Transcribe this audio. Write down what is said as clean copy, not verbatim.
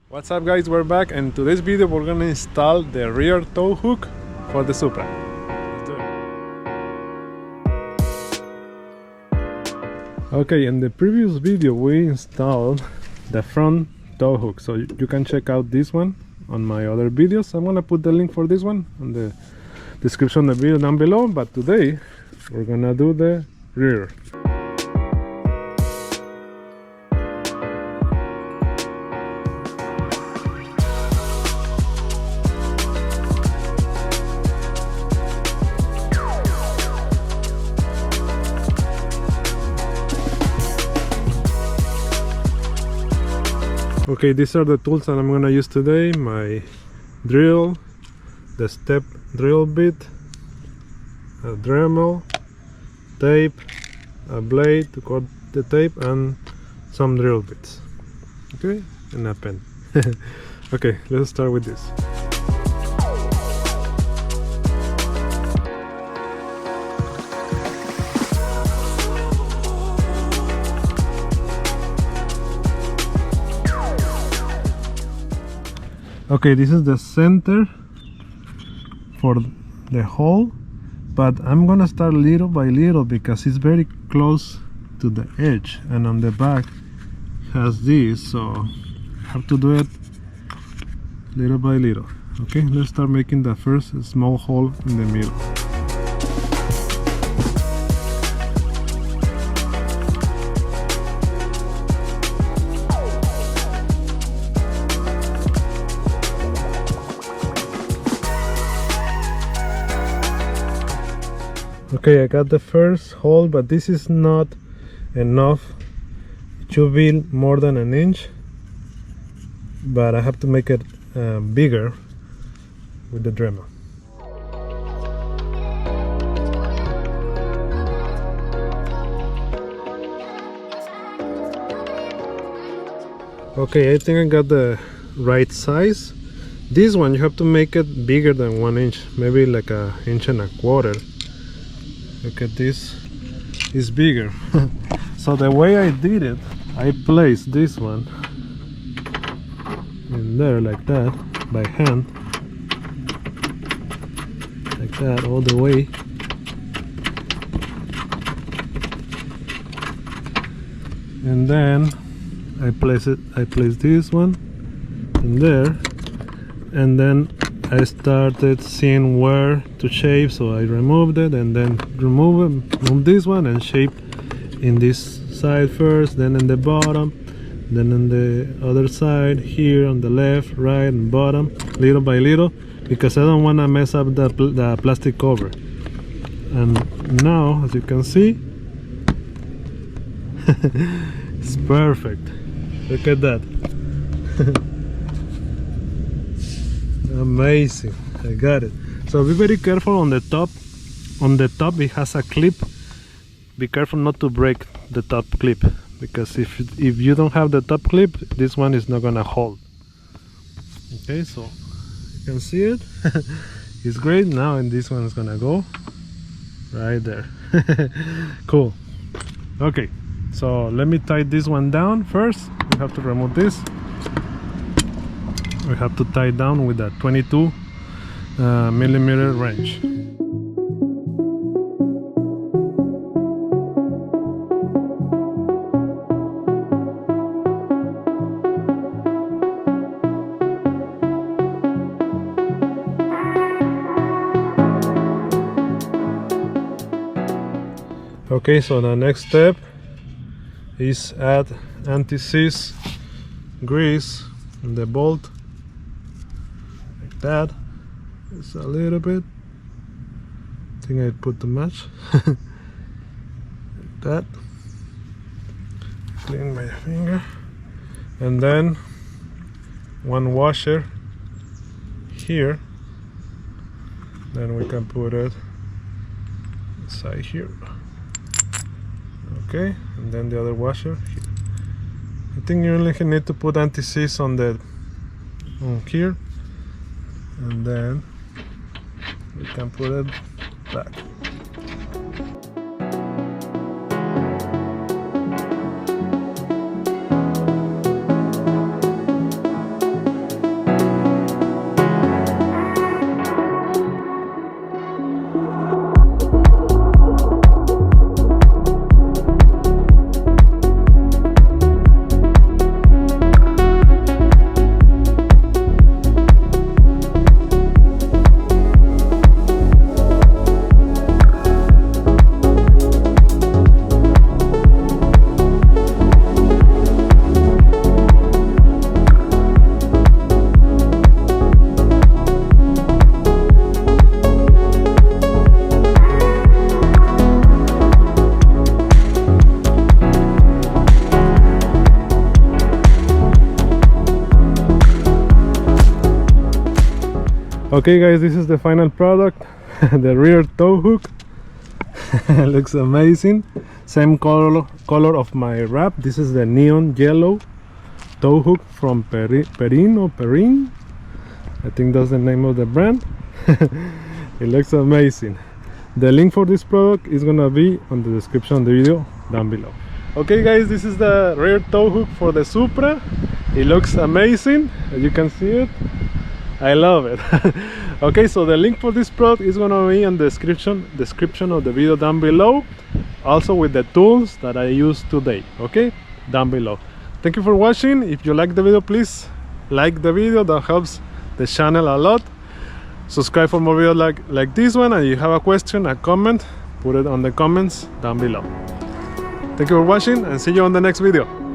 What's up guys, we're back, and in today's video we're gonna install the rear tow hook for the Supra. Let's do it. Okay, in the previous video we installed the front tow hook, so you can check out this one on my other videos. I'm gonna put the link for this one in the description of the video down below, but today we're gonna do the rear. Okay, these are the tools that I'm gonna use today. My drill, the step drill bit, a Dremel, tape, a blade to cut the tape, and some drill bits. Okay, and a pen. Okay, let's start with this. Okay, this is the center for the hole, but I'm gonna start little by little because it's very close to the edge, and on the back has this, so I have to do it little by little. Okay, let's start making the first small hole in the middle. Okay, I got the first hole, but this is not enough. It should be more than an inch, but I have to make it bigger with the Dremel. Okay, I think I got the right size. This one you have to make it bigger than 1 inch, maybe like 1.25 inches. Look at this, it's bigger. So the way I did it, I placed this one in there like that by hand, like that all the way. And then I place this one in there, and then I started seeing where to shape, so I removed it, and then remove this one and shape in this side first, then in the bottom, then on the other side here on the left, right, and bottom, little by little, because I don't want to mess up the plastic cover. And now, as you can see, it's perfect. Look at that. Amazing, I got it. So be very careful on the top. On the top it has a clip. Be careful not to break the top clip, because if you don't have the top clip, this one is not gonna hold. Okay, so you can see it. It's great now, and this one is gonna go right there. Cool. Okay, so let me tie this one down first. We have to remove this. We have to tie it down with a 22 millimeter wrench. Okay, so the next step is add anti-seize grease in the bolt. That is a little bit. I think I put too much. Like that. Clean my finger, and then one washer here. Then we can put it inside here. Okay, and then the other washer here. I think you only need to put anti-seize on here. And then we can put it back. Okay guys, this is the final product. The rear tow hook. Looks amazing. Same color of my wrap. This is the neon yellow tow hook from PERRIN. I think that's the name of the brand. It looks amazing. The link for this product is gonna be on the description of the video down below. Okay guys, this is the rear tow hook for the Supra. It looks amazing, as you can see it. I love it. Okay, so the link for this product is gonna be in the description of the video down below, also with the tools that I used today, okay, down below. Thank you for watching. If you like the video, please like the video. That helps the channel a lot. Subscribe for more videos like this one, and if you have a question, a comment, put it on the comments down below. Thank you for watching, and see you on the next video.